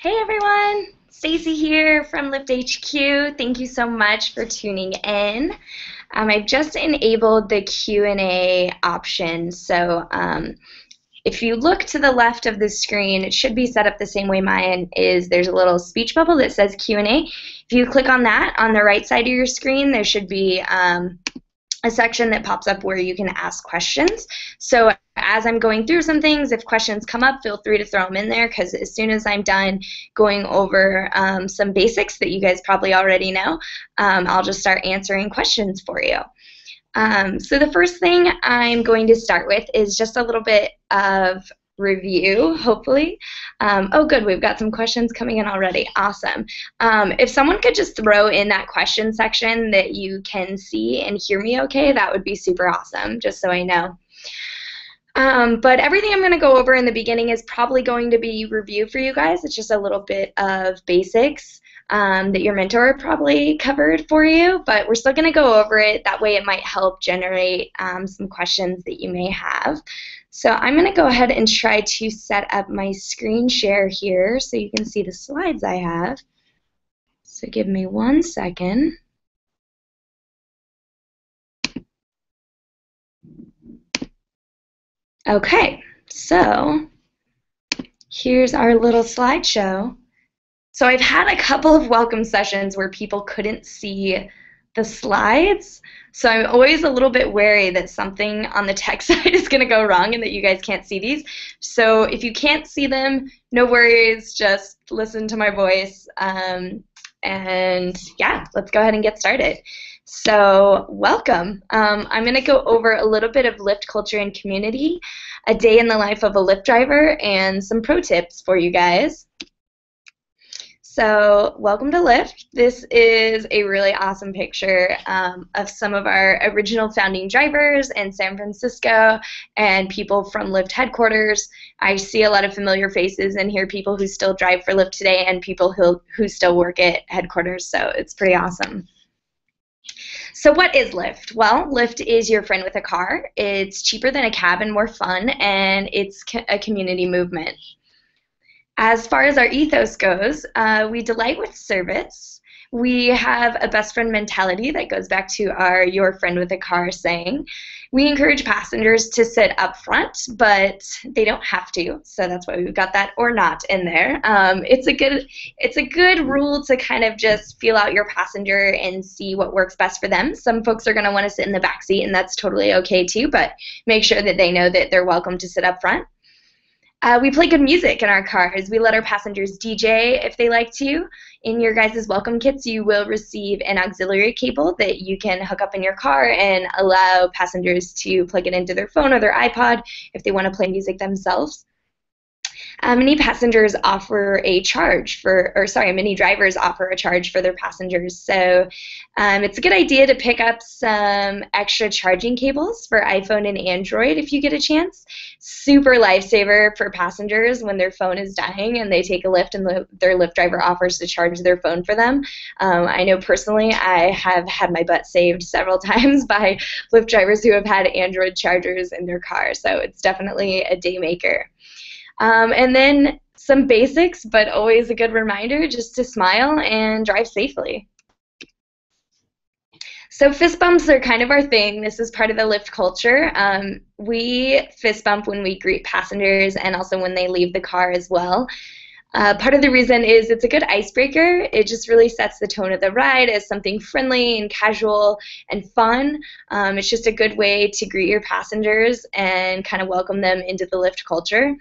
Hey everyone, Stacy here from Lyft HQ. Thank you so much for tuning in. I've just enabled the Q&A option, so if you look to the left of the screen, it should be set up the same way mine is. There's a little speech bubble that says Q&A. If you click on that, on the right side of your screen, there should be a section that pops up where you can ask questions. So as I'm going through some things, if questions come up, feel free to throw them in there, because as soon as I'm done going over some basics that you guys probably already know, I'll just start answering questions for you. So the first thing I'm going to start with is just a little bit of review, hopefully. Oh, good, we've got some questions coming in already. Awesome. If someone could just throw in that question section that you can see and hear me okay, that would be super awesome, just so I know. But everything I'm going to go over in the beginning is probably going to be review for you guys. It's just a little bit of basics that your mentor probably covered for you, but we're still going to go over it. That way it might help generate some questions that you may have. So I'm going to go ahead and try to set up my screen share here so you can see the slides I have. So give me 1 second. Okay, so here's our little slideshow. So I've had a couple of welcome sessions where people couldn't see the slides, so I'm always a little bit wary that something on the tech side is going to go wrong and that you guys can't see these. So if you can't see them, no worries, just listen to my voice. And yeah, let's go ahead and get started. So welcome. I'm going to go over a little bit of Lyft culture and community, a day in the life of a Lyft driver, and some pro tips for you guys. So welcome to Lyft. This is a really awesome picture of some of our original founding drivers in San Francisco and people from Lyft headquarters. I see a lot of familiar faces in here, people who still drive for Lyft today and people who still work at headquarters, so it's pretty awesome. So what is Lyft? Well, Lyft is your friend with a car. It's cheaper than a cab and more fun, and it's a community movement. As far as our ethos goes, we delight with service. We have a best friend mentality that goes back to our your friend with a car saying. We encourage passengers to sit up front, but they don't have to, so that's why we've got that or not in there. It's a good rule to kind of just feel out your passenger and see what works best for them. Some folks are going to want to sit in the back seat, and that's totally okay too, but make sure that they know that they're welcome to sit up front. We play good music in our cars. We let our passengers DJ if they like to. In your guys' welcome kits, you will receive an auxiliary cable that you can hook up in your car and allow passengers to plug it into their phone or their iPod if they want to play music themselves. Many passengers offer a charge for, or sorry, many drivers offer a charge for their passengers. So it's a good idea to pick up some extra charging cables for iPhone and Android if you get a chance. Super lifesaver for passengers when their phone is dying and they take a Lyft and their Lyft driver offers to charge their phone for them. I know personally I have had my butt saved several times by Lyft drivers who have had Android chargers in their car. So it's definitely a day maker. And then some basics, but always a good reminder just to smile and drive safely. So fist bumps are kind of our thing. This is part of the Lyft culture. We fist bump when we greet passengers and also when they leave the car as well. Part of the reason is it's a good icebreaker. It just really sets the tone of the ride as something friendly and casual and fun. It's just a good way to greet your passengers and kind of welcome them into the Lyft culture.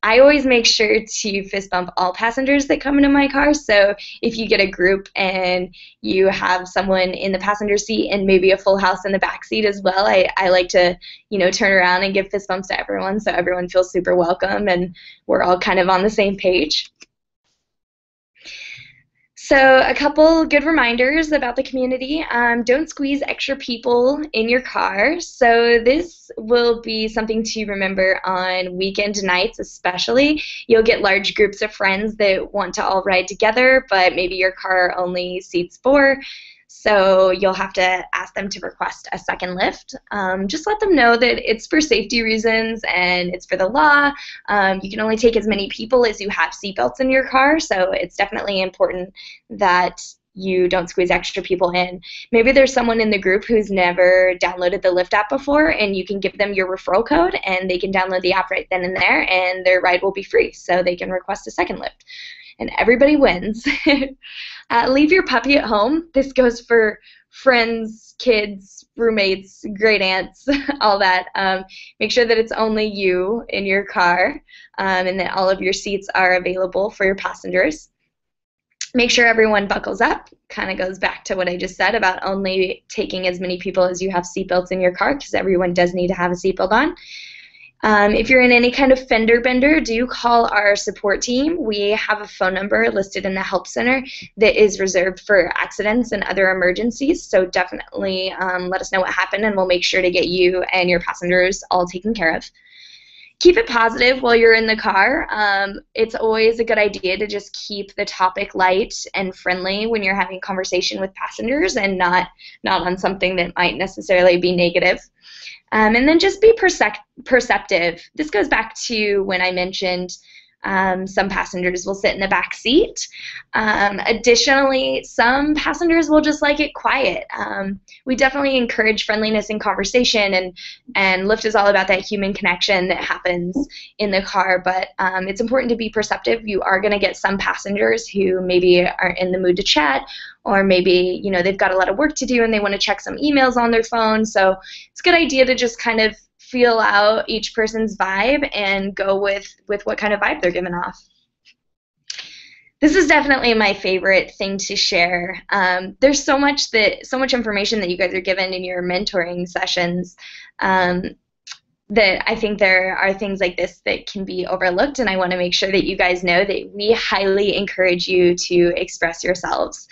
I always make sure to fist bump all passengers that come into my car, so if you get a group and you have someone in the passenger seat and maybe a full house in the back seat as well, I like to, turn around and give fist bumps to everyone so everyone feels super welcome and we're all kind of on the same page. So a couple good reminders about the community. Don't squeeze extra people in your car. So this will be something to remember on weekend nights especially. You'll get large groups of friends that want to all ride together, but maybe your car only seats 4. So you'll have to ask them to request a second lift. Just let them know that it's for safety reasons and it's for the law. You can only take as many people as you have seatbelts in your car, so it's definitely important that you don't squeeze extra people in. Maybe there's someone in the group who's never downloaded the Lyft app before, and you can give them your referral code, and they can download the app right then and there, and their ride will be free, so they can request a second Lyft. And everybody wins. Leave your puppy at home. This goes for friends, kids, roommates, great aunts, all that. Make sure that it's only you in your car, and that all of your seats are available for your passengers. Make sure everyone buckles up. Kind of goes back to what I just said about only taking as many people as you have seatbelts in your car, because everyone does need to have a seatbelt on. If you're in any kind of fender bender, do call our support team. We have a phone number listed in the help center that is reserved for accidents and other emergencies, so definitely let us know what happened, and we'll make sure to get you and your passengers all taken care of. Keep it positive while you're in the car. It's always a good idea to just keep the topic light and friendly when you're having conversation with passengers, and not on something that might necessarily be negative. And then just be perceptive. This goes back to when I mentioned some passengers will sit in the back seat. Additionally, some passengers will just like it quiet. We definitely encourage friendliness and conversation, and Lyft is all about that human connection that happens in the car, but it's important to be perceptive. You are going to get some passengers who maybe aren't in the mood to chat, or maybe they've got a lot of work to do and they want to check some emails on their phone. So it's a good idea to just kind of feel out each person's vibe and go with what kind of vibe they're giving off. This is definitely my favorite thing to share. There's so much information that you guys are given in your mentoring sessions that I think there are things like this that can be overlooked, and I want to make sure that you guys know that we highly encourage you to express yourselves.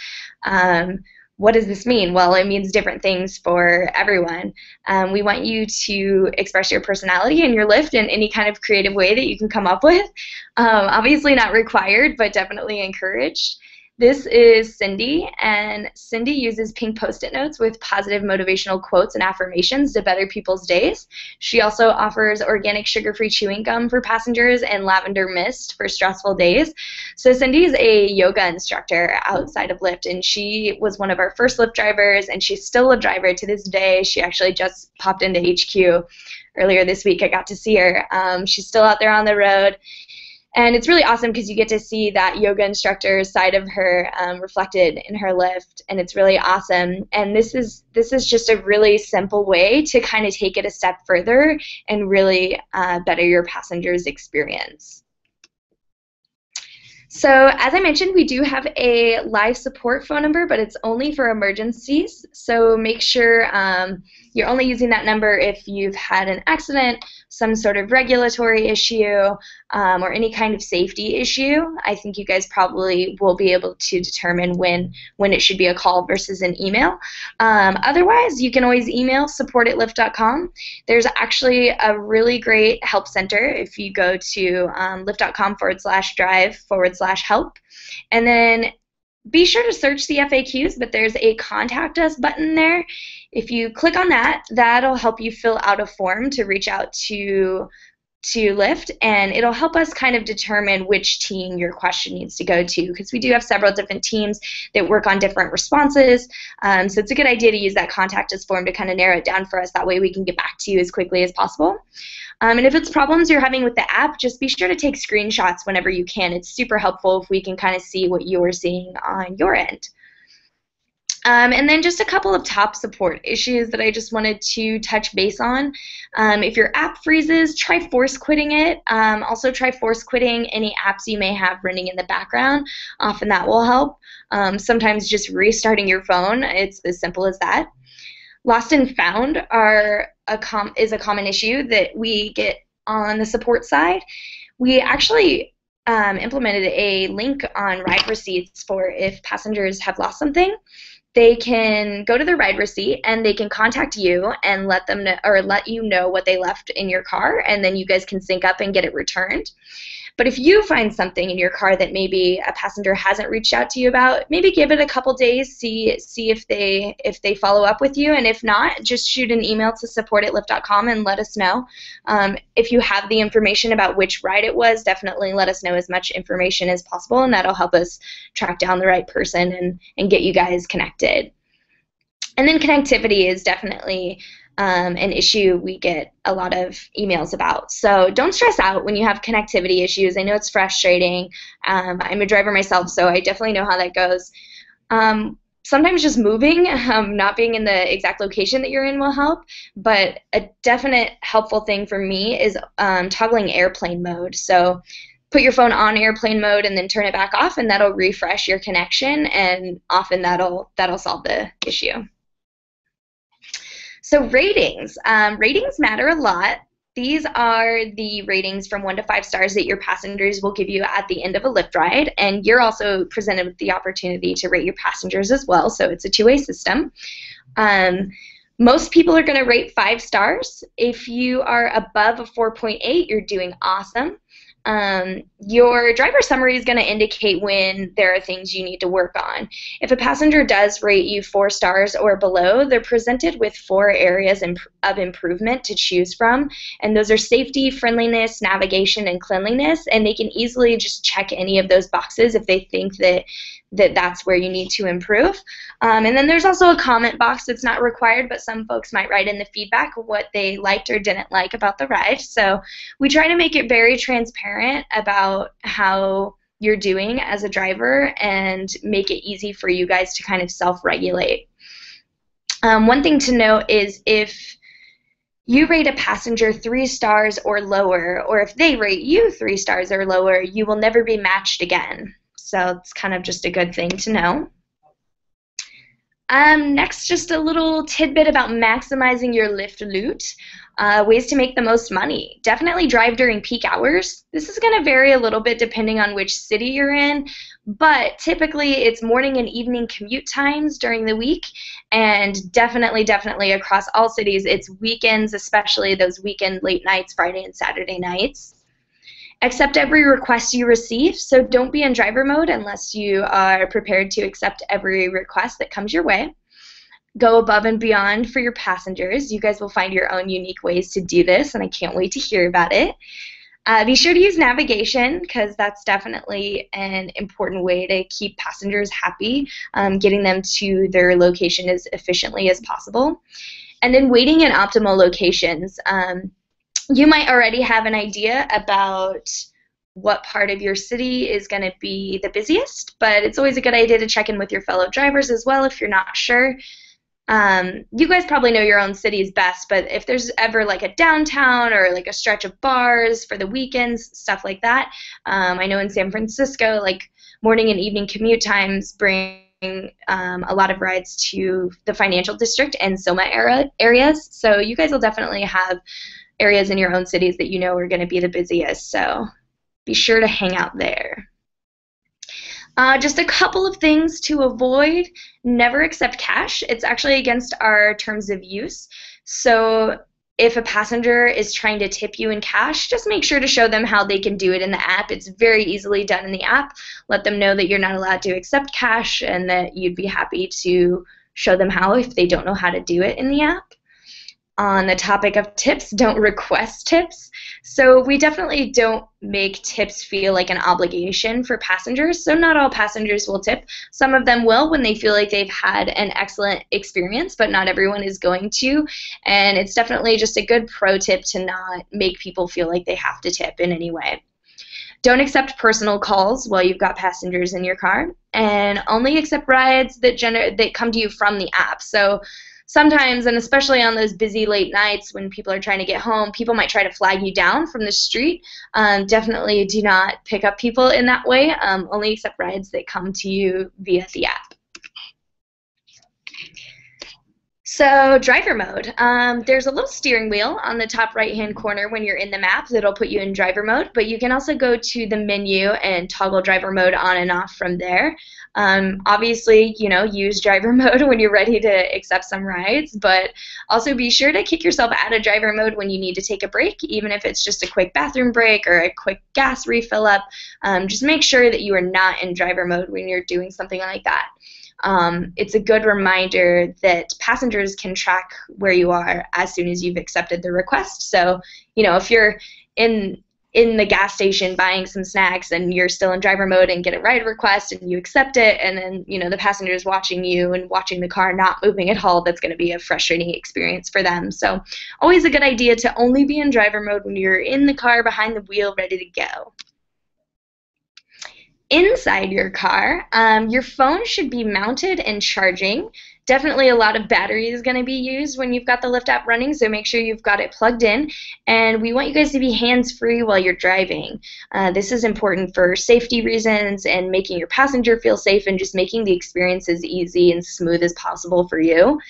What does this mean? Well, it means different things for everyone. We want you to express your personality and your Lyft in any kind of creative way that you can come up with. Obviously not required, but definitely encouraged. This is Cindy, and Cindy uses pink Post-it notes with positive motivational quotes and affirmations to better people's days. She also offers organic sugar-free chewing gum for passengers and lavender mist for stressful days. So Cindy is a yoga instructor outside of Lyft, and she was one of our first Lyft drivers, and she's still a driver to this day. She actually just popped into HQ earlier this week. I got to see her. She's still out there on the road. And it's really awesome because you get to see that yoga instructor side of her reflected in her Lyft, and it's really awesome. And this is just a really simple way to kind of take it a step further and really better your passengers' experience. So as I mentioned, we do have a live support phone number, but it's only for emergencies. So make sure you're only using that number if you've had an accident, some sort of regulatory issue, or any kind of safety issue. I think you guys probably will be able to determine when it should be a call versus an email. Otherwise, you can always email support@lyft.com. There's actually a really great help center if you go to lyft.com/drive/help. And then be sure to search the FAQs, but there's a contact us button there. If you click on that, that'll help you fill out a form to reach out to Lyft, and it'll help us kind of determine which team your question needs to go to, because we do have several different teams that work on different responses. So it's a good idea to use that contact us form to kind of narrow it down for us. That way we can get back to you as quickly as possible. And if it's problems you're having with the app, just be sure to take screenshots whenever you can. It's super helpful if we can kind of see what you're seeing on your end. And then just a couple of top support issues that I just wanted to touch base on. If your app freezes, try force quitting it. Also try force quitting any apps you may have running in the background. Often that will help. Sometimes just restarting your phone, it's as simple as that. Lost and found is a common issue that we get on the support side. We actually implemented a link on ride receipts for if passengers have lost something. they can go to their ride receipt and they can contact you and let them know, or let you know what they left in your car, and then you guys can sync up and get it returned. But if you find something in your car that maybe a passenger hasn't reached out to you about, maybe give it a couple days, see if they follow up with you, and if not, just shoot an email to support@lyft.com and let us know. If you have the information about which ride it was, definitely let us know as much information as possible, and that'll help us track down the right person and get you guys connected. And then connectivity is definitely an issue we get a lot of emails about. So don't stress out when you have connectivity issues. I know it's frustrating. I'm a driver myself, so I definitely know how that goes. Sometimes just moving, not being in the exact location that you're in will help, but a definite helpful thing for me is toggling airplane mode. So put your phone on airplane mode and then turn it back off, and that'll refresh your connection, and often that'll solve the issue. So ratings. Ratings matter a lot. These are the ratings from 1 to 5 stars that your passengers will give you at the end of a Lyft ride, and you're also presented with the opportunity to rate your passengers as well, so it's a two-way system. Most people are going to rate 5 stars. If you are above a 4.8, you're doing awesome. Your driver summary is going to indicate when there are things you need to work on. If a passenger does rate you 4 stars or below, they're presented with 4 areas of improvement to choose from, and those are safety, friendliness, navigation, and cleanliness, and they can easily just check any of those boxes if they think that that's where you need to improve. And then there's also a comment box that's not required, but some folks might write in the feedback of what they liked or didn't like about the ride. So we try to make it very transparent about how you're doing as a driver and make it easy for you guys to kind of self-regulate. One thing to note is if you rate a passenger 3 stars or lower, or if they rate you 3 stars or lower, you will never be matched again. So it's kind of just a good thing to know. Next, just a little tidbit about maximizing your Lyft loot. Ways to make the most money. Definitely drive during peak hours. This is going to vary a little bit depending on which city you're in, but typically it's morning and evening commute times during the week, and definitely across all cities it's weekends, especially those weekend late nights, Friday and Saturday nights. Accept every request you receive, so don't be in driver mode unless you are prepared to accept every request that comes your way. Go above and beyond for your passengers. You guys will find your own unique ways to do this, and I can't wait to hear about it. Be sure to use navigation, because that's definitely an important way to keep passengers happy, getting them to their location as efficiently as possible. And then waiting in optimal locations. You might already have an idea about what part of your city is going to be the busiest, but it's always a good idea to check in with your fellow drivers as well if you're not sure. You guys probably know your own cities best, but if there's ever like a downtown or like a stretch of bars for the weekends, stuff like that. I know in San Francisco, like morning and evening commute times bring a lot of rides to the financial district and SoMa areas, so you guys will definitely have areas in your own cities that you know are going to be the busiest, so be sure to hang out there. Just a couple of things to avoid. Never accept cash. It's actually against our terms of use. So if a passenger is trying to tip you in cash, just make sure to show them how they can do it in the app. It's very easily done in the app. Let them know that you're not allowed to accept cash and that you'd be happy to show them how if they don't know how to do it in the app. On the topic of tips, don't request tips. So we definitely don't make tips feel like an obligation for passengers, so not all passengers will tip. Some of them will when they feel like they've had an excellent experience, but not everyone is going to, and it's definitely just a good pro tip to not make people feel like they have to tip in any way. Don't accept personal calls while you've got passengers in your car, and only accept rides that come to you from the app. So sometimes, and especially on those busy late nights when people are trying to get home, people might try to flag you down from the street. Definitely do not pick up people in that way. Only accept rides that come to you via the app. So driver mode. There's a little steering wheel on the top right-hand corner when you're in the map that'll put you in driver mode, but you can also go to the menu and toggle driver mode on and off from there. Obviously, use driver mode when you're ready to accept some rides, but also be sure to kick yourself out of driver mode when you need to take a break, even if it's just a quick bathroom break or a quick gas refill up. Just make sure that you are not in driver mode when you're doing something like that. It's a good reminder that passengers can track where you are as soon as you've accepted the request. So, if you're in the gas station buying some snacks and you're still in driver mode and get a ride request and you accept it, and then the passenger is watching you and watching the car not moving at all, that's going to be a frustrating experience for them. So always a good idea to only be in driver mode when you're in the car behind the wheel ready to go. Inside your car, your phone should be mounted and charging. Definitely a lot of battery is going to be used when you've got the Lyft app running, so make sure you've got it plugged in. And we want you guys to be hands-free while you're driving. This is important for safety reasons and making your passenger feel safe and just making the experience as easy and smooth as possible for you.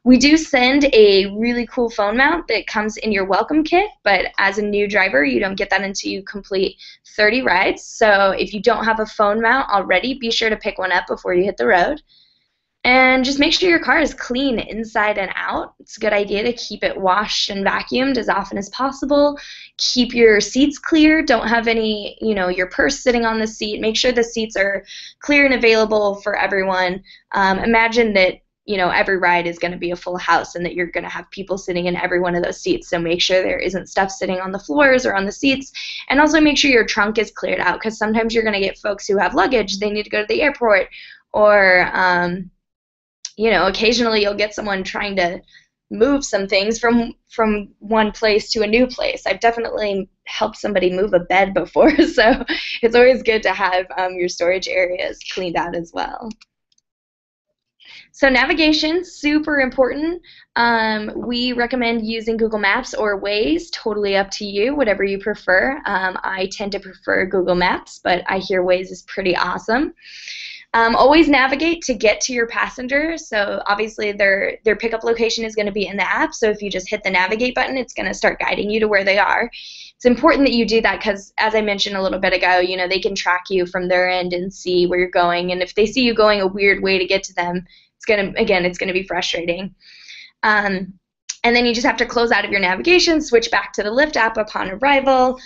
We do send a really cool phone mount that comes in your welcome kit, but as a new driver, you don't get that until you complete 30 rides. So if you don't have a phone mount already, be sure to pick one up before you hit the road. And just make sure your car is clean inside and out. It's a good idea to keep it washed and vacuumed as often as possible. Keep your seats clear. Don't have any, your purse sitting on the seat. Make sure the seats are clear and available for everyone. Imagine that, every ride is going to be a full house and that you're going to have people sitting in every one of those seats. So make sure there isn't stuff sitting on the floors or on the seats. And also make sure your trunk is cleared out, because sometimes you're going to get folks who have luggage. They need to go to the airport, or occasionally you'll get someone trying to move some things from one place to a new place. I've definitely helped somebody move a bed before, so it's always good to have your storage areas cleaned out as well. So navigation, super important. We recommend using Google Maps or Waze, totally up to you, whatever you prefer. I tend to prefer Google Maps, but I hear Waze is pretty awesome. Always navigate to get to your passenger. So obviously their pickup location is going to be in the app. So if you just hit the navigate button, it's going to start guiding you to where they are. It's important that you do that because, as I mentioned a little bit ago, they can track you from their end and see where you're going. And if they see you going a weird way to get to them, it's going to be frustrating. And then you just have to close out of your navigation, switch back to the Lyft app upon arrival,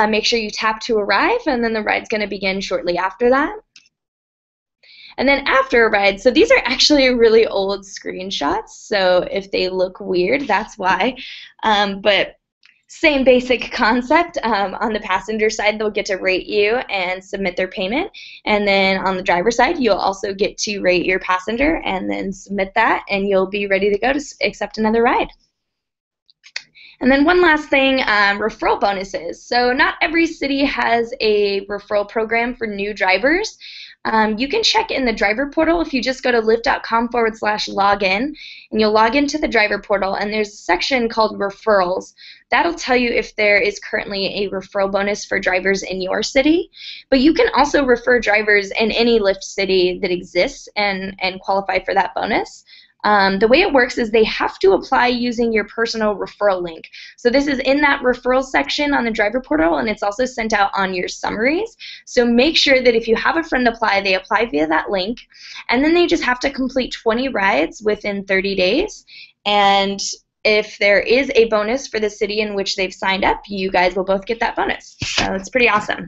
make sure you tap to arrive, and then the ride's going to begin shortly after that. And then after a ride, so these are actually really old screenshots, so if they look weird, that's why. But same basic concept. On the passenger side, they'll get to rate you and submit their payment. And then on the driver's side, you'll also get to rate your passenger and then submit that, and you'll be ready to go to accept another ride. And then one last thing, referral bonuses. So not every city has a referral program for new drivers. You can check in the driver portal if you just go to lyft.com/login, and you'll log into the driver portal, and there's a section called referrals. That'll tell you if there is currently a referral bonus for drivers in your city. But you can also refer drivers in any Lyft city that exists and qualify for that bonus. The way it works is they have to apply using your personal referral link. So this is in that referral section on the driver portal, and it's also sent out on your summaries. So make sure that if you have a friend apply, they apply via that link, and then they just have to complete 20 rides within 30 days. And if there is a bonus for the city in which they've signed up, you guys will both get that bonus. So it's pretty awesome.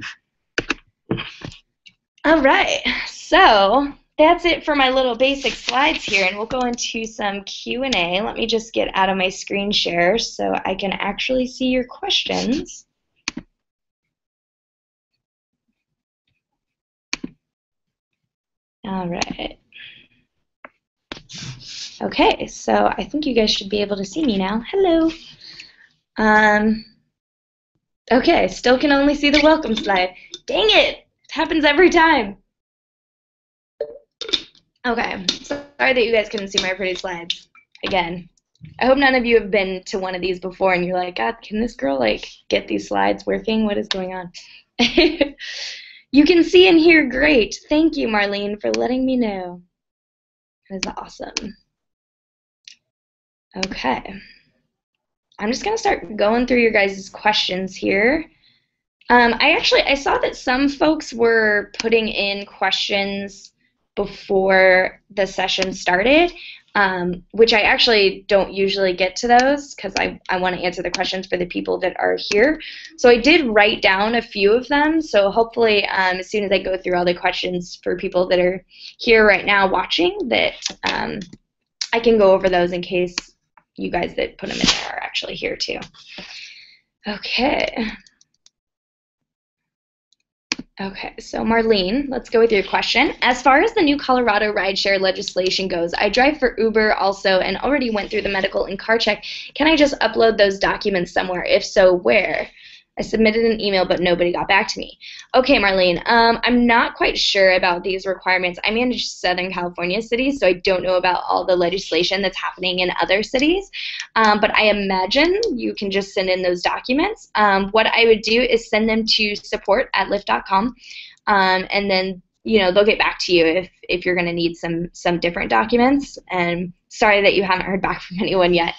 All right, so that's it for my little basic slides here, and we'll go into some Q&A. Let me just get out of my screen share so I can actually see your questions. All right. Okay, so I think you guys should be able to see me now. Hello. Okay, still can only see the welcome slide. Dang it! It happens every time. Okay, sorry that you guys couldn't see my pretty slides. Again, I hope none of you have been to one of these before and you're like, God, can this girl get these slides working? What is going on? You can see and hear great. Thank you, Marlene, for letting me know. That is awesome. Okay. I'm just going to start going through your guys' questions here. I saw that some folks were putting in questions before the session started, which I actually don't usually get to those because I want to answer the questions for the people that are here. So I did write down a few of them. So hopefully, as soon as I go through all the questions for people that are here right now watching, that I can go over those in case you guys that put them in there are actually here too. Okay. Okay, so Marlene, let's go with your question. As far as the new Colorado rideshare legislation goes, I drive for Uber also and already went through the medical and car check. Can I just upload those documents somewhere? If so, where? I submitted an email, but nobody got back to me. Okay, Marlene, I'm not quite sure about these requirements. I manage Southern California cities, so I don't know about all the legislation that's happening in other cities. But I imagine you can just send in those documents. What I would do is send them to support@lyft.com, and then they'll get back to you if you're going to need some different documents. And sorry that you haven't heard back from anyone yet.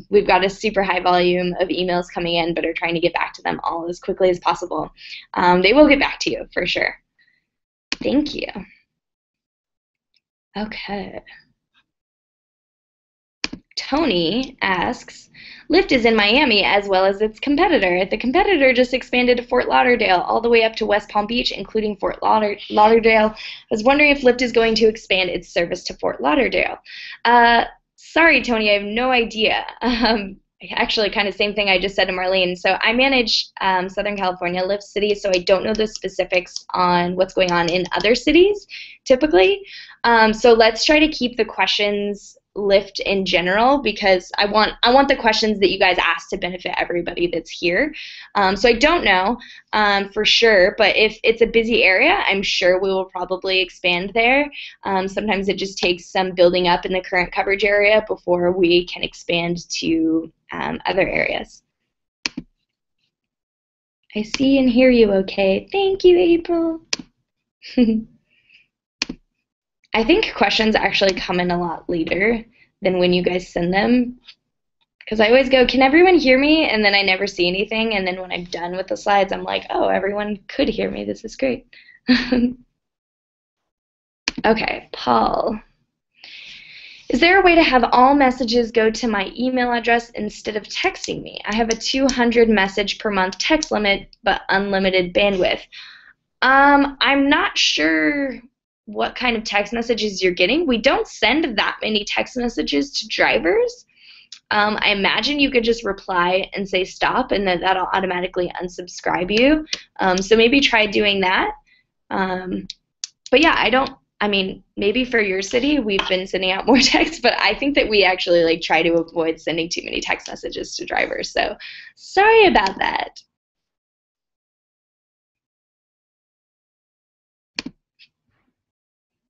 We've got a super high volume of emails coming in, but are trying to get back to them all as quickly as possible. They will get back to you for sure. Thank you. Okay. Tony asks, Lyft is in Miami as well as its competitor. The competitor just expanded to Fort Lauderdale all the way up to West Palm Beach, including Fort Lauderdale. I was wondering if Lyft is going to expand its service to Fort Lauderdale. Sorry, Tony, I have no idea. Actually, kind of same thing I just said to Marlene. So I manage Southern California, Lyft cities, so I don't know the specifics on what's going on in other cities typically. So let's try to keep the questions Lyft in general, because I want the questions that you guys ask to benefit everybody that's here. So I don't know for sure, but if it's a busy area, I'm sure we will probably expand there. Sometimes it just takes some building up in the current coverage area before we can expand to other areas. I see and hear you okay. Thank you, April. I think questions actually come in a lot later than when you guys send them, because I always go, can everyone hear me? And then I never see anything, and then when I'm done with the slides, I'm like, oh, everyone could hear me. This is great. Okay, Paul. Is there a way to have all messages go to my email address instead of texting me? I have a 200 message per month text limit, but unlimited bandwidth. I'm not sure what kind of text messages you're getting. We don't send that many text messages to drivers. I imagine you could just reply and say stop, and then that'll automatically unsubscribe you. So maybe try doing that. But yeah, maybe for your city we've been sending out more texts, but I think that we actually try to avoid sending too many text messages to drivers. So sorry about that.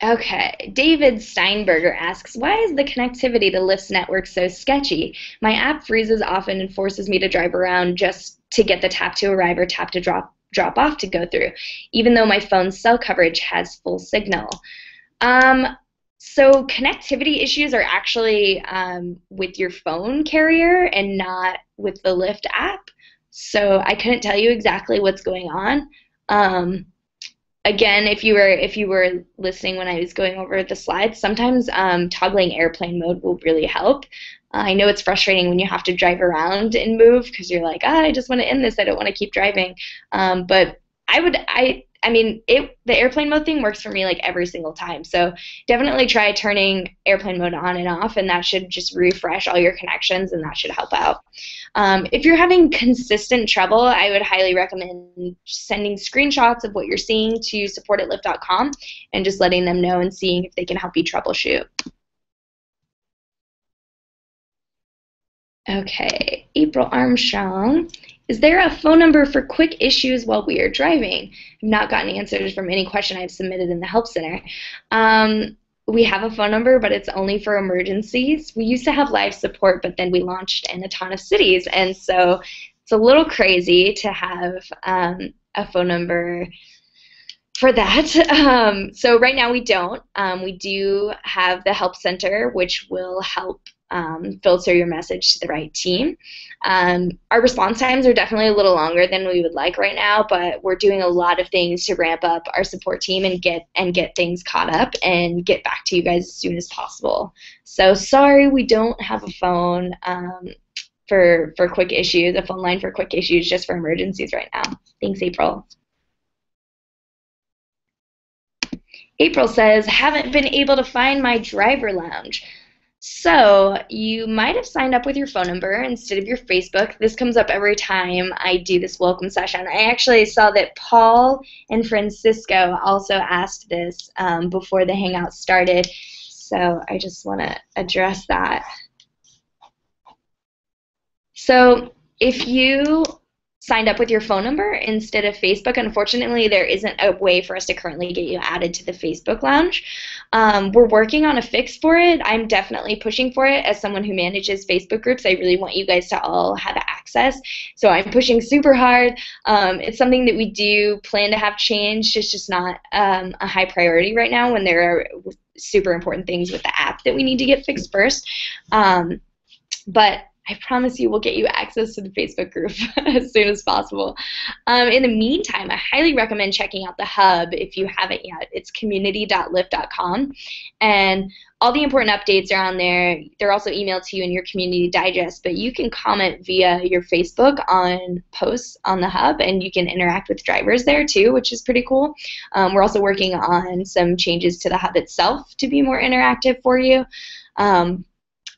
Okay, David Steinberger asks, why is the connectivity to Lyft's network so sketchy? My app freezes often and forces me to drive around just to get the tap to arrive or tap to drop off to go through, even though my phone's cell coverage has full signal. So connectivity issues are actually with your phone carrier and not with the Lyft app. So I couldn't tell you exactly what's going on. Again, if you were listening when I was going over the slides, sometimes toggling airplane mode will really help. I know it's frustrating when you have to drive around and move because you're like, I just want to end this. I don't want to keep driving. But the airplane mode thing works for me every single time. So definitely try turning airplane mode on and off, and that should just refresh all your connections, and that should help out. If you're having consistent trouble, I would highly recommend sending screenshots of what you're seeing to support@lyft.com and just letting them know and seeing if they can help you troubleshoot. Okay, April Armstrong. Is there a phone number for quick issues while we are driving? I've not gotten answers from any question I've submitted in the Help Center. We have a phone number, but it's only for emergencies. We used to have live support, but then we launched in a ton of cities, and so it's a little crazy to have a phone number for that. So right now we don't. We do have the Help Center, which will help filter your message to the right team. Our response times are definitely a little longer than we would like right now, but we're doing a lot of things to ramp up our support team and get things caught up and get back to you guys as soon as possible. So sorry we don't have a phone for quick issues, a phone line for quick issues just for emergencies right now. Thanks, April. April says, haven't been able to find my driver lounge. So you might have signed up with your phone number instead of your Facebook. This comes up every time I do this welcome session. I actually saw that Paul and Francisco also asked this before the Hangout started. So I just want to address that. So if you signed up with your phone number instead of Facebook, unfortunately, there isn't a way for us to currently get you added to the Facebook Lounge. We're working on a fix for it. I'm definitely pushing for it as someone who manages Facebook groups. I really want you guys to all have access. So I'm pushing super hard. It's something that we do plan to have changed. It's just not a high priority right now when there are super important things with the app that we need to get fixed first. But I promise you we'll get you access to the Facebook group as soon as possible. In the meantime, I highly recommend checking out the hub if you haven't yet. It's community.lyft.com, and all the important updates are on there. They're also emailed to you in your community digest, but you can comment via your Facebook on posts on the hub, and you can interact with drivers there too, which is pretty cool. We're also working on some changes to the hub itself to be more interactive for you.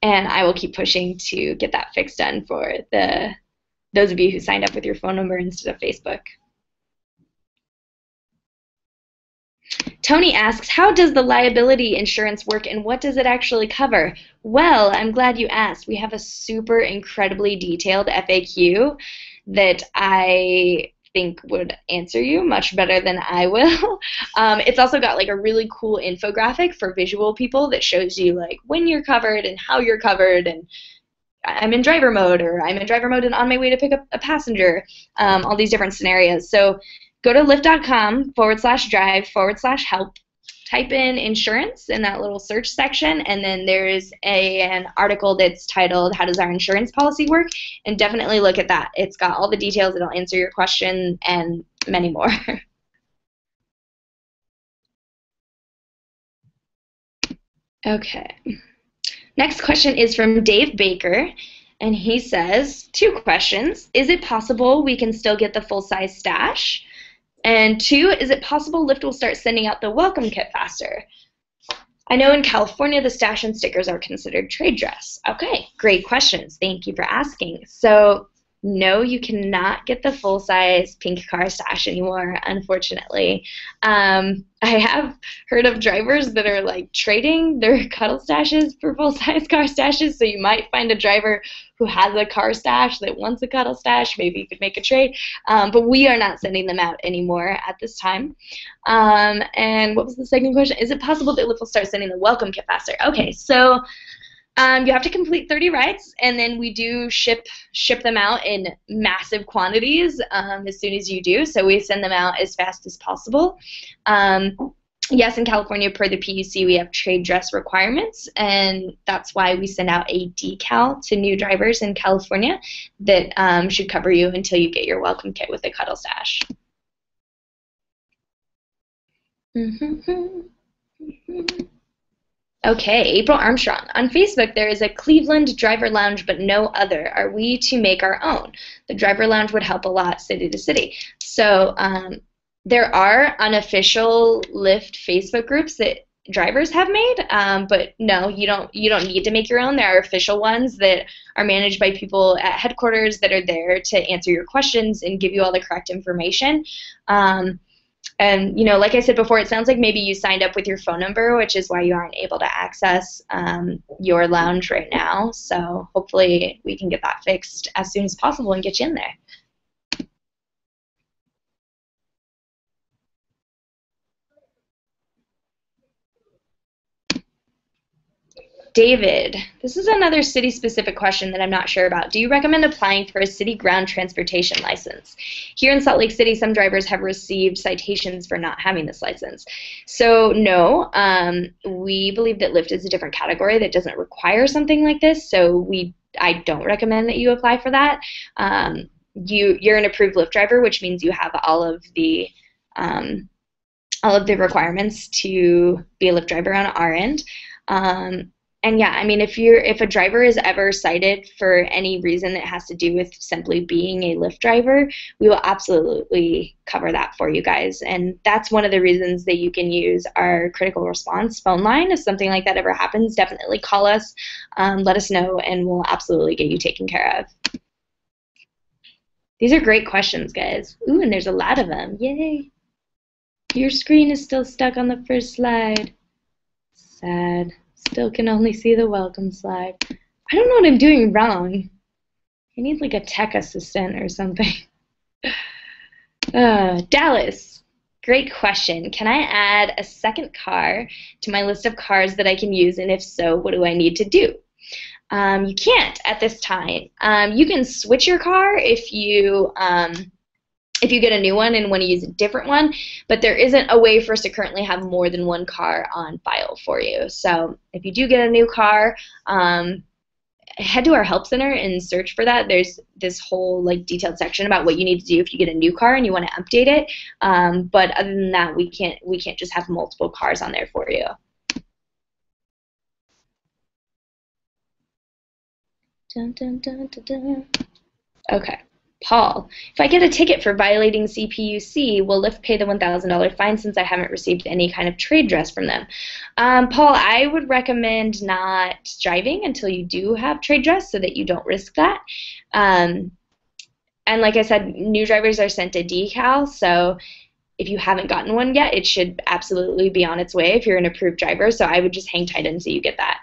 And I will keep pushing to get that fixed done for those of you who signed up with your phone number instead of Facebook. Tony asks, how does the liability insurance work and what does it actually cover? Well, I'm glad you asked. We have a super incredibly detailed FAQ that I think would answer you much better than I will. It's also got like a really cool infographic for visual people that shows you like when you're covered and how you're covered, and I'm in driver mode, or I'm in driver mode and on my way to pick up a passenger, all these different scenarios. So go to lyft.com/drive/help, type in insurance in that little search section, and then there's an article that's titled How Does Our Insurance Policy Work? And definitely look at that. It's got all the details. It'll answer your question and many more. Okay. Next question is from Dave Baker, and he says, 2 questions. Is it possible we can still get the full-size stash? And 2, is it possible Lyft will start sending out the welcome kit faster? I know in California the stash and stickers are considered trade dress. Okay, great questions. Thank you for asking. So no, you cannot get the full-size pink car stash anymore, unfortunately. I have heard of drivers that are like trading their cuddle stashes for full-size car stashes, so you might find a driver who has a car stash that wants a cuddle stash. Maybe you could make a trade, but we are not sending them out anymore at this time. And what was the second question? Is it possible that Lyft will start sending the welcome kit faster? Okay, so you have to complete 30 rides, and then we do ship them out in massive quantities as soon as you do. So we send them out as fast as possible. Yes, in California, per the PUC, we have trade dress requirements, and that's why we send out a decal to new drivers in California that should cover you until you get your welcome kit with a cuddle stash. Okay, April Armstrong. On Facebook, there is a Cleveland driver lounge, but no other. Are we to make our own? The driver lounge would help a lot city to city. So there are unofficial Lyft Facebook groups that drivers have made, but no, you don't need to make your own. There are official ones that are managed by people at headquarters that are there to answer your questions and give you all the correct information. And, you know, like I said before, it sounds like maybe you signed up with your phone number, which is why you aren't able to access your lounge right now. So hopefully we can get that fixed as soon as possible and get you in there. David, this is another city-specific question that I'm not sure about. Do you recommend applying for a city ground transportation license? Here in Salt Lake City, some drivers have received citations for not having this license. So no, we believe that Lyft is a different category that doesn't require something like this, so I don't recommend that you apply for that. You're an approved Lyft driver, which means you have all of the requirements to be a Lyft driver on our end. And yeah, I mean, if a driver is ever cited for any reason that has to do with simply being a Lyft driver, we will absolutely cover that for you guys. And that's one of the reasons that you can use our critical response phone line. If something like that ever happens, definitely call us, let us know, and we'll absolutely get you taken care of. These are great questions, guys. Ooh, and there's a lot of them. Yay. Your screen is still stuck on the first slide. Sad. Still can only see the welcome slide. I don't know what I'm doing wrong. I need like a tech assistant or something. Dallas, great question. Can I add a second car to my list of cars that I can use, and if so, what do I need to do? You can't at this time. You can switch your car if you get a new one and want to use a different one, but there isn't a way for us to currently have more than one car on file for you. So if you do get a new car, head to our help center and search for that. There's this whole like detailed section about what you need to do if you get a new car and you want to update it. But other than that, we can't just have multiple cars on there for you. Dun, dun, dun, dun, dun. Okay. Paul, if I get a ticket for violating CPUC, will Lyft pay the $1,000 fine since I haven't received any kind of trade dress from them? Paul, I would recommend not driving until you do have trade dress so that you don't risk that. And like I said, new drivers are sent a decal, so if you haven't gotten one yet, it should absolutely be on its way if you're an approved driver, so I would just hang tight until you get that.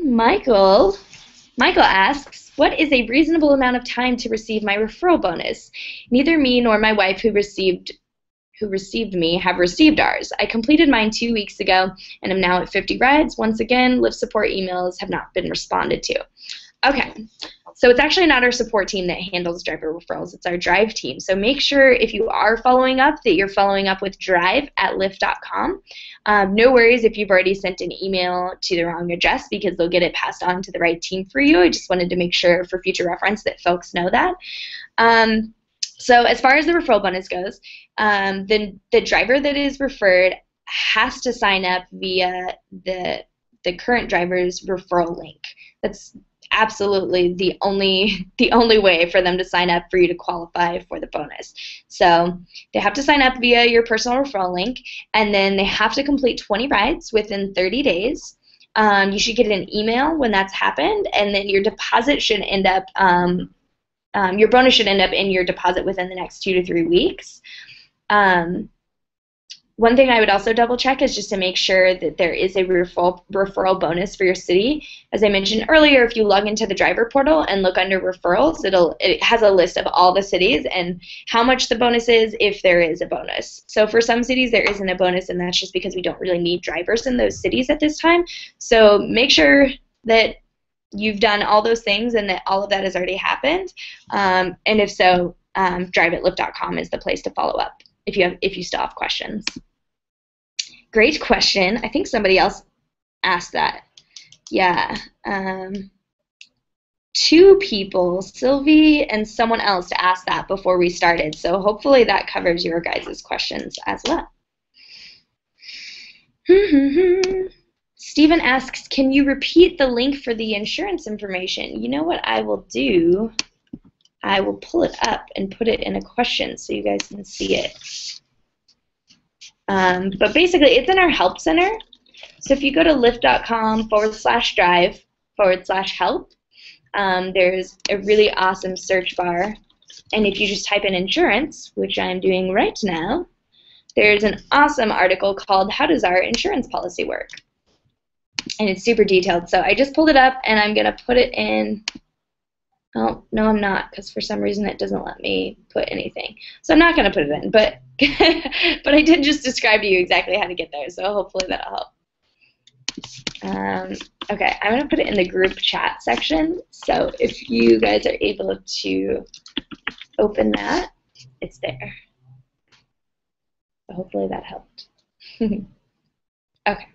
Michael asks, what is a reasonable amount of time to receive my referral bonus? Neither me nor my wife who received me have received ours. I completed mine 2 weeks ago and am now at 50 rides. Once again, Lyft support emails have not been responded to. Okay, so it's actually not our support team that handles driver referrals, it's our drive team. So make sure if you are following up that you're following up with drive@lyft.com. No worries if you've already sent an email to the wrong address because they'll get it passed on to the right team for you. I just wanted to make sure for future reference that folks know that. So as far as the referral bonus goes, the driver that is referred has to sign up via the current driver's referral link. That's absolutely the only way for them to sign up for you to qualify for the bonus. So they have to sign up via your personal referral link, and then they have to complete 20 rides within 30 days. You should get an email when that's happened, and then your deposit should end up your bonus should end up in your deposit within the next 2 to 3 weeks. One thing I would also double check is just to make sure that there is a referral bonus for your city. As I mentioned earlier, if you log into the driver portal and look under referrals, it has a list of all the cities and how much the bonus is if there is a bonus. So for some cities there isn't a bonus, and that's just because we don't really need drivers in those cities at this time. So make sure that you've done all those things and that all of that has already happened. And if so, drive@lyft.com is the place to follow up if you still have questions. Great question. I think somebody else asked that. Yeah. 2 people, Sylvie and someone else, asked that before we started. So hopefully that covers your guys' questions as well. Stephen asks, can you repeat the link for the insurance information? You know what I will do? I will pull it up and put it in a question so you guys can see it. But basically, it's in our help center. So if you go to lyft.com/drive/help, there's a really awesome search bar. And if you just type in insurance, which I'm doing right now, there's an awesome article called How Does Our Insurance Policy Work? And it's super detailed. So I just pulled it up, and I'm going to put it in Oh, no, I'm not, because for some reason it doesn't let me put anything. So I'm not going to put it in, but but I did just describe to you exactly how to get there, so hopefully that'll help. Okay, I'm going to put it in the group chat section, so if you guys are able to open that, it's there. So hopefully that helped. Okay.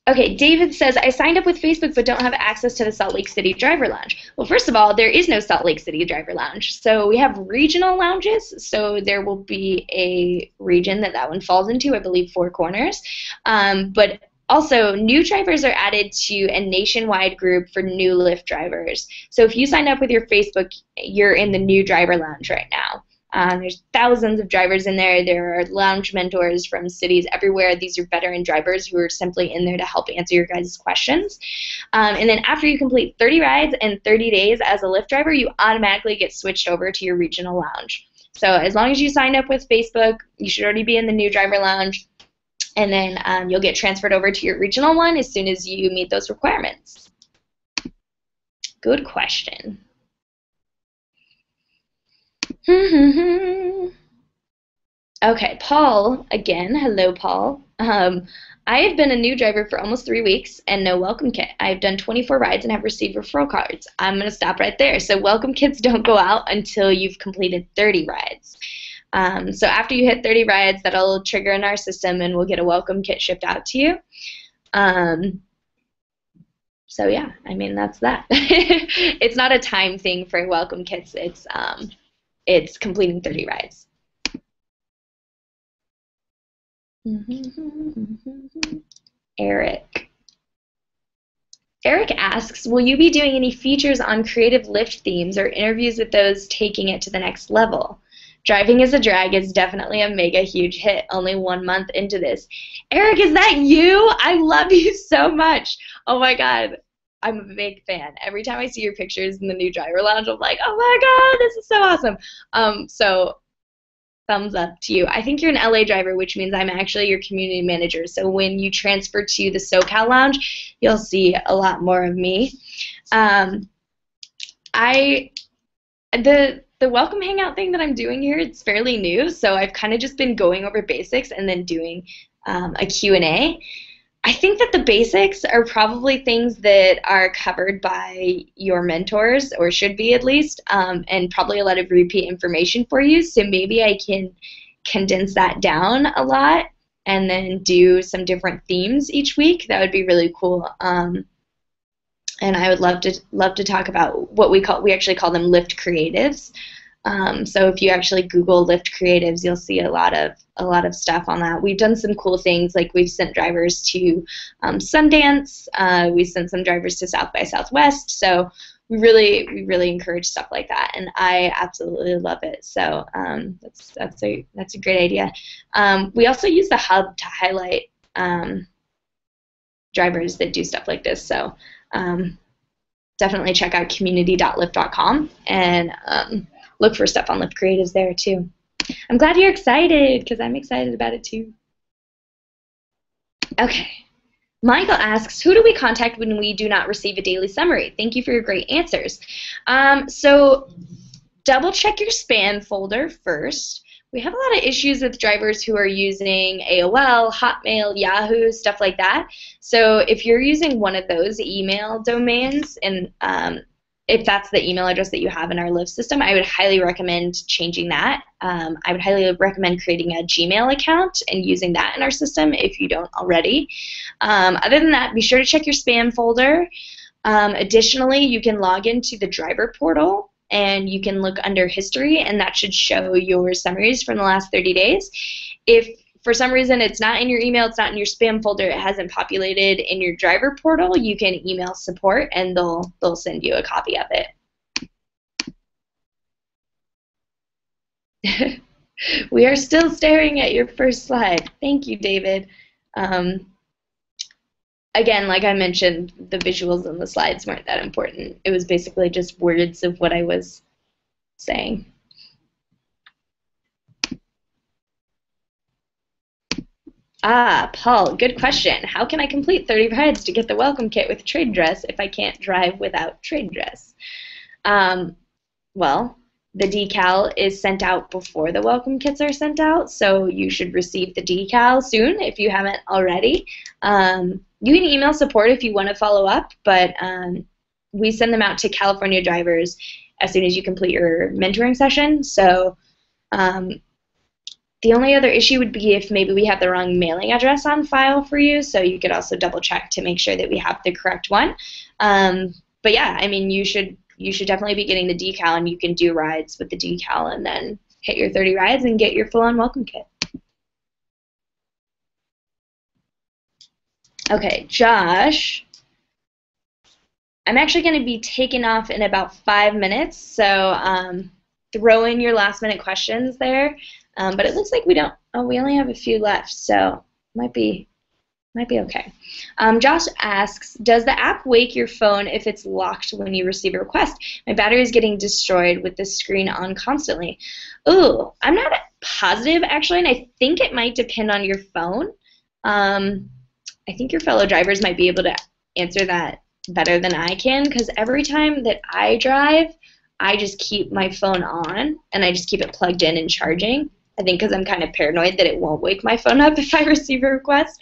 Okay, David says, I signed up with Facebook but don't have access to the Salt Lake City Driver Lounge. Well, first of all, there is no Salt Lake City Driver Lounge. So we have regional lounges, so there will be a region that one falls into, I believe Four Corners. But also, new drivers are added to a nationwide group for new Lyft drivers. So if you sign up with your Facebook, you're in the new driver lounge right now. There's thousands of drivers in there. There are lounge mentors from cities everywhere. These are veteran drivers who are simply in there to help answer your guys' questions. And then after you complete 30 rides and 30 days as a Lyft driver, you automatically get switched over to your regional lounge. So as long as you sign up with Facebook, you should already be in the new driver lounge. And then you'll get transferred over to your regional one as soon as you meet those requirements. Good question. Okay, Paul, again, hello, Paul. I have been a new driver for almost 3 weeks and no welcome kit. I've done 24 rides and have received referral cards. I'm going to stop right there. So welcome kits don't go out until you've completed 30 rides. So after you hit 30 rides, that'll trigger in our system and we'll get a welcome kit shipped out to you. So yeah, I mean, that's that. It's not a time thing for welcome kits. It's completing 30 rides. Eric. Eric asks, will you be doing any features on creative Lyft themes or interviews with those taking it to the next level? Driving as a drag is definitely a mega huge hit, only 1 month into this. Eric, is that you? I love you so much. Oh my God. I'm a big fan. Every time I see your pictures in the new driver lounge, I'm like, oh my God, this is so awesome. So thumbs up to you. I think you're an LA driver, which means I'm actually your community manager. So when you transfer to the SoCal lounge, you'll see a lot more of me. The welcome hangout thing that I'm doing here, it's fairly new, so I've kind of just been going over basics and then doing a Q&A. I think that the basics are probably things that are covered by your mentors, or should be at least, and probably a lot of repeat information for you. So maybe I can condense that down a lot and then do some different themes each week. That would be really cool. And I would love to talk about what we actually call them Lyft creatives. So if you actually Google Lyft creatives, you'll see a lot of stuff on that. We've done some cool things, like we've sent drivers to Sundance. We sent some drivers to South by Southwest. So we really encourage stuff like that, and I absolutely love it. So that's a great idea. We also use the hub to highlight drivers that do stuff like this. So definitely check out community.lyft.com and look for stuff on Lyft Creatives there too. I'm glad you're excited, because I'm excited about it too. Okay. Michael asks, who do we contact when we do not receive a daily summary? Thank you for your great answers. So double check your spam folder first. We have a lot of issues with drivers who are using AOL, Hotmail, Yahoo, stuff like that. So if you're using one of those email domains, and if that's the email address that you have in our Lyft system, I would highly recommend changing that. I would highly recommend creating a Gmail account and using that in our system if you don't already. Other than that, be sure to check your spam folder. Additionally, you can log into the driver portal and you can look under history, and that should show your summaries from the last 30 days. If for some reason it's not in your email, it's not in your spam folder, it hasn't populated in your driver portal, you can email support and they'll send you a copy of it. We are still staring at your first slide. Thank you, David. Again, like I mentioned, the visuals on the slides weren't that important. It was basically just words of what I was saying. Paul, good question. How can I complete 30 rides to get the welcome kit with trade dress if I can't drive without trade dress? Um, well, the decal is sent out before the welcome kits are sent out, so you should receive the decal soon if you haven't already. You can email support if you want to follow up, but we send them out to California drivers as soon as you complete your mentoring session. So um, the only other issue would be if maybe we have the wrong mailing address on file for you, so you could also double check to make sure that we have the correct one. But yeah, I mean, you should definitely be getting the decal, and you can do rides with the decal and then hit your 30 rides and get your full-on welcome kit. Okay, Josh, I'm actually going to be taking off in about 5 minutes, so throw in your last-minute questions there. But it looks like we only have a few left, so might be okay. Josh asks, does the app wake your phone if it's locked when you receive a request? My battery is getting destroyed with the screen on constantly. Ooh, I'm not positive, actually, and I think it might depend on your phone. I think your fellow drivers might be able to answer that better than I can, because every time that I drive, I just keep my phone on, and I just keep it plugged in and charging. I think because I'm kind of paranoid that it won't wake my phone up if I receive a request.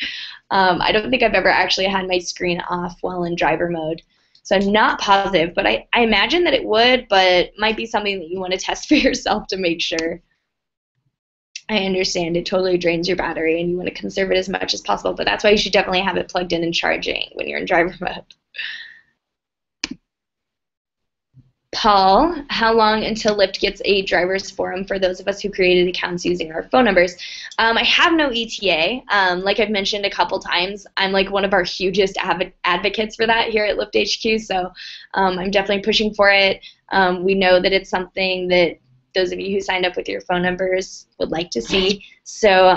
I don't think I've ever actually had my screen off while in driver mode. So I'm not positive, but I imagine that it would, but might be something that you want to test for yourself to make sure. I understand it totally drains your battery and you want to conserve it as much as possible, but that's why you should definitely have it plugged in and charging when you're in driver mode. Paul, how long until Lyft gets a driver's forum for those of us who created accounts using our phone numbers? I have no ETA. Like I've mentioned a couple times, I'm like one of our hugest advocates for that here at Lyft HQ, so I'm definitely pushing for it. We know that it's something that those of you who signed up with your phone numbers would like to see, so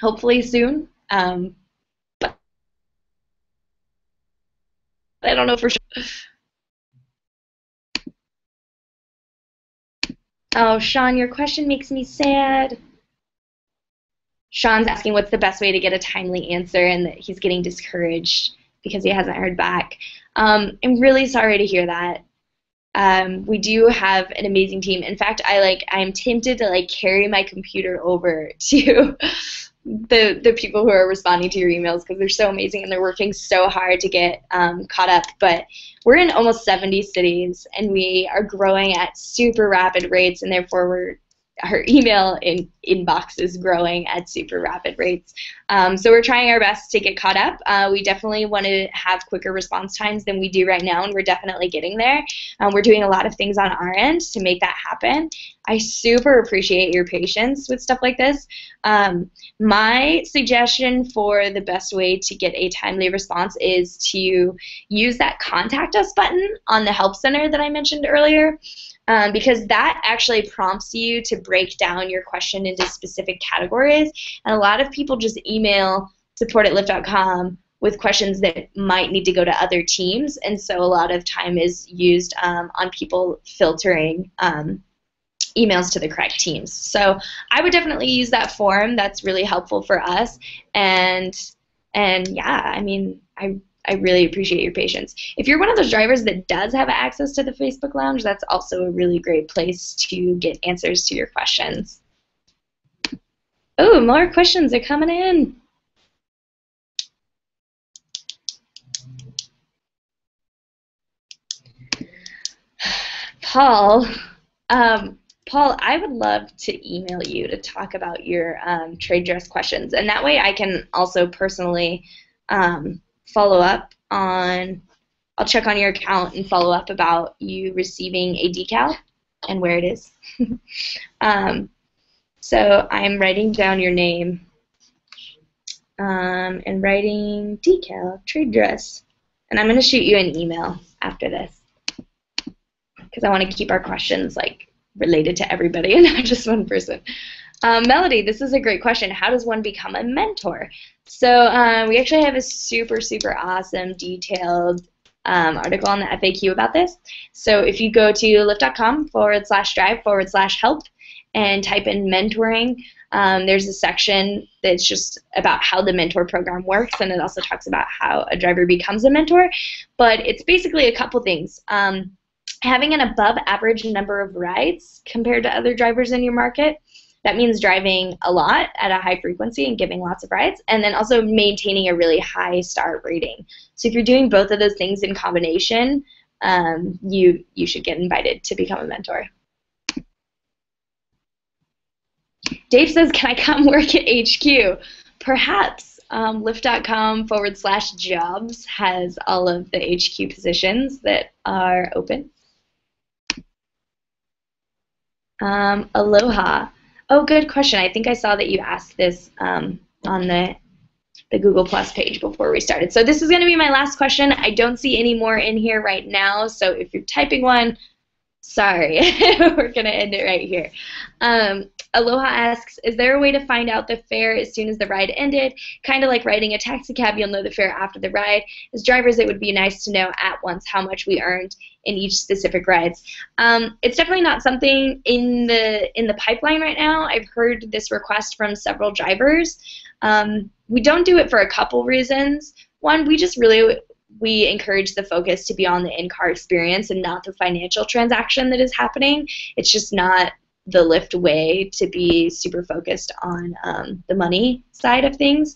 hopefully soon. But I don't know for sure. Oh, Sean, your question makes me sad. Sean's asking what's the best way to get a timely answer and that he's getting discouraged because he hasn't heard back. I'm really sorry to hear that. We do have an amazing team. In fact, I'm tempted to carry my computer over to the people who are responding to your emails because they're so amazing and they're working so hard to get caught up. But we're in almost 70 cities and we are growing at super rapid rates, and therefore our email inbox is growing at super rapid rates. So we're trying our best to get caught up. We definitely want to have quicker response times than we do right now, and we're definitely getting there. We're doing a lot of things on our end to make that happen. I super appreciate your patience with stuff like this. My suggestion for the best way to get a timely response is to use that contact us button on the help center that I mentioned earlier. Because that actually prompts you to break down your question into specific categories. And a lot of people just email support@lyft.com with questions that might need to go to other teams, and so a lot of time is used on people filtering emails to the correct teams. So I would definitely use that form. That's really helpful for us. And yeah, I mean, I really appreciate your patience. If you're one of those drivers that does have access to the Facebook Lounge, that's also a really great place to get answers to your questions. Oh, more questions are coming in. Paul, I would love to email you to talk about your trade dress questions, and that way I can also personally follow up on, I'll check on your account and follow up about you receiving a decal and where it is. So I'm writing down your name and writing decal, trade dress, and I'm going to shoot you an email after this because I want to keep our questions related to everybody and not just one person. Melody, this is a great question. How does one become a mentor? So we actually have a super, super awesome detailed article on the FAQ about this. So if you go to lyft.com/drive/help and type in mentoring, There's a section that's just about how the mentor program works, and it also talks about how a driver becomes a mentor. But it's basically a couple things. Having an above average number of rides compared to other drivers in your market. That means driving a lot at a high frequency and giving lots of rides, and then also maintaining a really high star rating. So if you're doing both of those things in combination, you should get invited to become a mentor. Dave says, can I come work at HQ? Perhaps. Lyft.com/jobs has all of the HQ positions that are open. Aloha. Oh, good question. I think I saw that you asked this on the Google Plus page before we started. So this is going to be my last question. I don't see any more in here right now, so if you're typing one, sorry. We're going to end it right here. Aloha asks, is there a way to find out the fare as soon as the ride ended? Kind of like riding a taxi cab, you'll know the fare after the ride. As drivers, it would be nice to know at once how much we earned in each specific rides. It's definitely not something in the pipeline right now. I've heard this request from several drivers. We don't do it for a couple reasons. One, we encourage the focus to be on the in-car experience and not the financial transaction that is happening. It's just not the Lyft way to be super focused on the money side of things.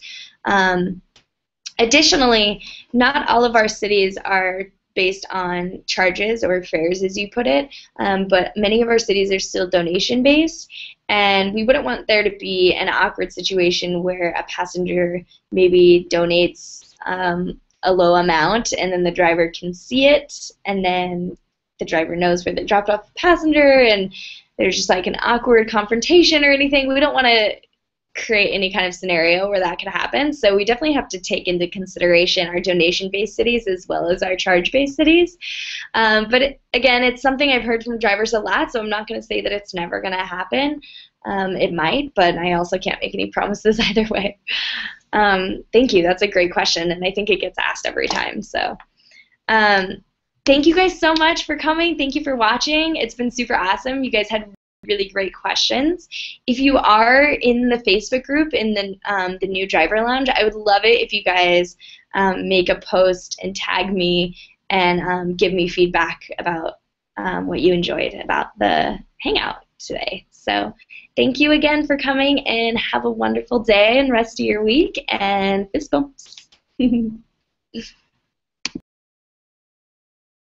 Additionally, not all of our cities are based on charges or fares, as you put it, but many of our cities are still donation-based, and we wouldn't want there to be an awkward situation where a passenger maybe donates a low amount, and then the driver can see it, and then the driver knows where they dropped off the passenger, and there's just like an awkward confrontation or anything. We don't want to create any kind of scenario where that could happen. So we definitely have to take into consideration our donation-based cities as well as our charge-based cities. But again, it's something I've heard from drivers a lot, so I'm not going to say that it's never going to happen. It might, but I also can't make any promises either way. Thank you. That's a great question, and I think it gets asked every time. So thank you guys so much for coming. Thank you for watching. It's been super awesome. You guys had really great questions. If you are in the Facebook group in the new driver lounge, I would love it if you guys make a post and tag me and give me feedback about what you enjoyed about the Hangout today. So thank you again for coming, and have a wonderful day and rest of your week, and fist bumps.